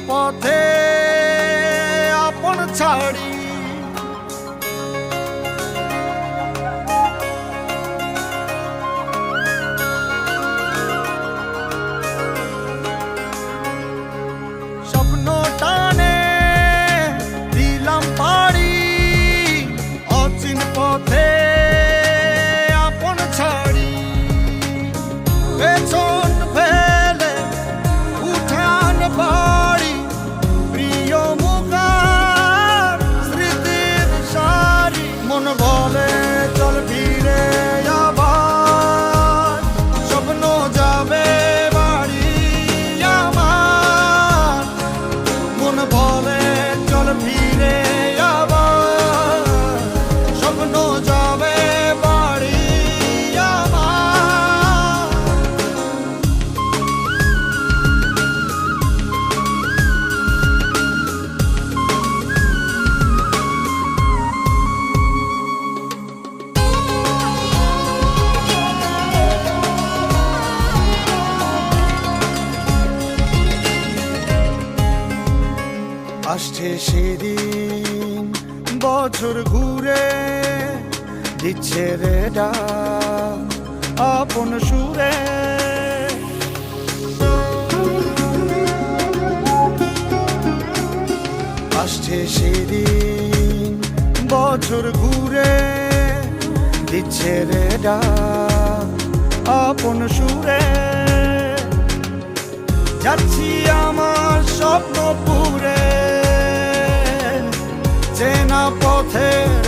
পথে আপন ছাড়ি স্বপ্ন টানে দিলাম পাড়ি অচিন পথে আপন ছাড়ি পেছন ফেলে উঠান বাড়ি প্রিয় মুখার স্মৃতির সারি মন বলে চল ফিরে আবার স্বপ্ন যাবে বাড়ি আমার মন বলে চল ফিরে আবার স্বপ্ন যাবে বাড়ি আমার আসছে সেদিন বছর ঘুরে দিচ্ছে রে ডাক আপন সুরে আসছে সেদিন বছর ঘুরে দিচ্ছে রে ডাক আপন সুরে যাচ্ছি আমার স্বপ্ন পুরে চেনা পথের